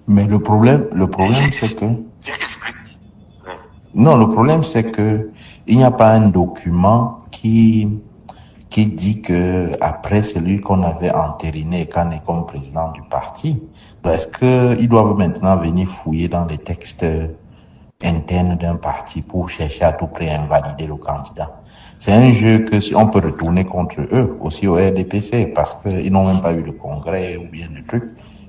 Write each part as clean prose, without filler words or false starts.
Mais le problème, c'est que, J'ai expliqué. non, le problème, c'est que il n'y a pas un document qui dit que après celui qu'on avait entériné Kane comme président du parti, est-ce qu'ils doivent maintenant venir fouiller dans les textes internes d'un parti pour chercher à tout prix à invalider le candidat? C'est un jeu que si on peut retourner contre eux, aussi au RDPC, parce qu'ils n'ont même pas eu le congrès ou bien le truc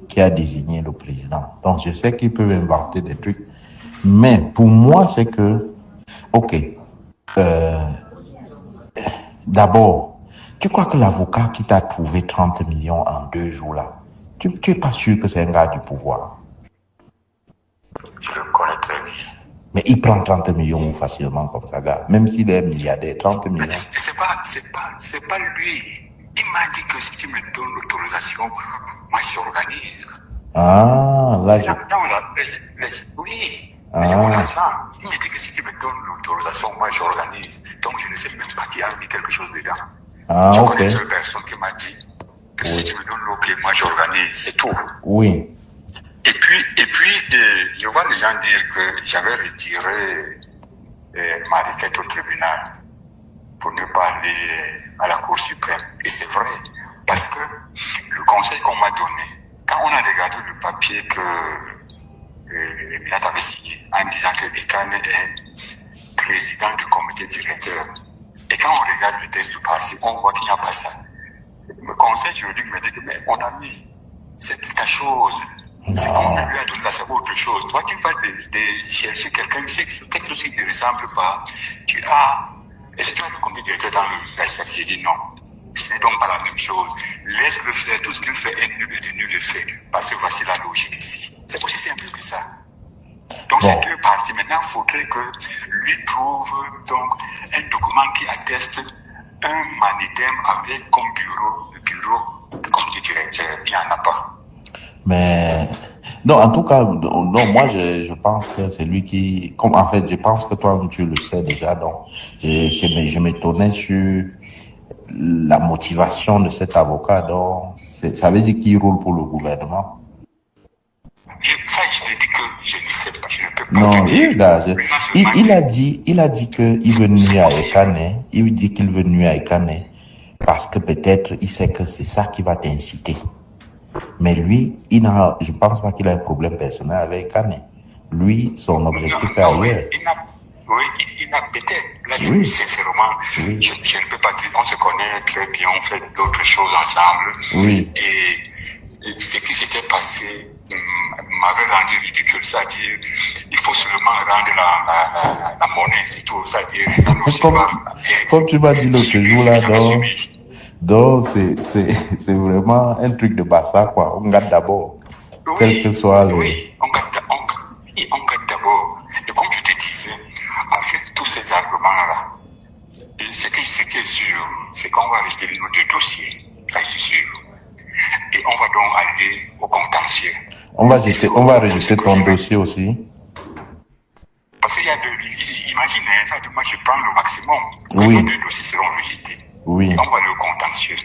qui a désigné le président. Donc je sais qu'ils peuvent inventer des trucs, mais pour moi c'est que, ok, euh, d'abord, tu crois que l'avocat qui t'a trouvé 30 millions en 2 jours là, tu es pas sûr que c'est un gars du pouvoir? Je le connais très bien. Mais il prend 30 millions facilement comme ça, gars. Même s'il est milliardaire, 30 millions. C'est pas lui. Il m'a dit que si tu me donnes l'autorisation, moi j'organise. Ah, là, je... Oui. Ah. J'ai mon argent. Il me dit que si tu me donnes l'autorisation, moi j'organise. Donc je ne sais même pas qui a mis quelque chose dedans. Ah, je ok. connais une seule personne qui m'a dit que si tu me donnes l'ok, moi j'organise. C'est tout. Oui. Et puis, je vois les gens dire que j'avais retiré ma requête au tribunal pour ne pas aller à la Cour suprême. Et c'est vrai, parce que le conseil qu'on m'a donné, quand on a regardé le papier que Milad avait signé en disant que Ekane est président du comité directeur, et quand on regarde le texte du parti, on voit qu'il n'y a pas ça. Le conseil juridique me dit que mais on a mis, c'est toute ta chose. C'est qu'on lui a donné là, c'est autre chose. Toi, tu vas de chercher quelqu'un, quelque chose qui ne ressemble pas. Tu as, et si tu as le comité directeur dans le SF, j'ai dit non. Ce n'est donc pas la même chose. Laisse-le faire, tout ce qu'il fait est nul et de nul le fait. Parce que voici la logique ici. C'est aussi simple que ça. Donc, ces deux parties, maintenant, il faudrait que lui trouve donc un document qui atteste un manidem avec comme bureau, le bureau du comité directeur. Il n'y en a pas. Mais non, en tout cas, non, moi je pense que c'est lui qui, comme en fait, je pense que toi tu le sais déjà, donc je m'étonnais sur la motivation de cet avocat, donc ça veut dire qu'il roule pour le gouvernement. Ça, je te dis que je ne sais pas, je ne peux pas Non, te dire. il a dit qu'il veut nuire à Ekane, il dit qu'il veut nuire à Ekane parce que peut-être il sait que c'est ça qui va t'inciter. Mais lui, je ne pense pas qu'il a un problème personnel avec Ekane. Lui, son objectif est ailleurs. Oui, il a peut-être. Là, je dis sincèrement, je ne peux pas dire, on se connaît très bien, on fait d'autres choses ensemble. Oui. Et ce qui s'était passé m'avait rendu ridicule, c'est-à-dire, il faut seulement rendre la monnaie, c'est tout, c'est-à-dire, comme tu m'as dit l'autre jour là, donc c'est vraiment un truc de bassa, quoi. On garde d'abord, quel que soit le... Oui, on garde d'abord. Et comme je te disais, avec tous ces arguments-là, ce qui est sûr, c'est qu'on va rester nos deux dossiers, ça c'est sûr. Et on va donc aller au contentieux. On va rejeter ton dossier aussi. Parce qu'il y a imagine, ça, moi je prends le maximum. Oui. Les deux dossiers seront rejetés. Oui. Et on va aller au contentieux.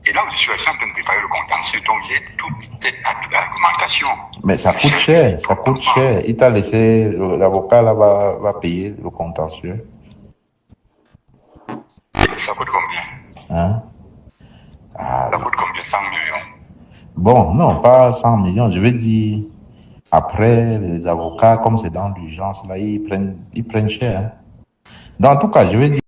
Et là où je suis en train de préparer le contentieux, donc j'ai toute cette argumentation. Mais ça coûte cher, ça coûte cher. Il t'a laissé, l'avocat là va payer le contentieux. Ça coûte combien? Hein? Ça coûte combien? 100 millions? Bon, non, pas 100 millions. Je veux dire, après, les avocats, comme c'est dans l'urgence, là, ils prennent cher. Hein. Donc, en tout cas, je veux dire,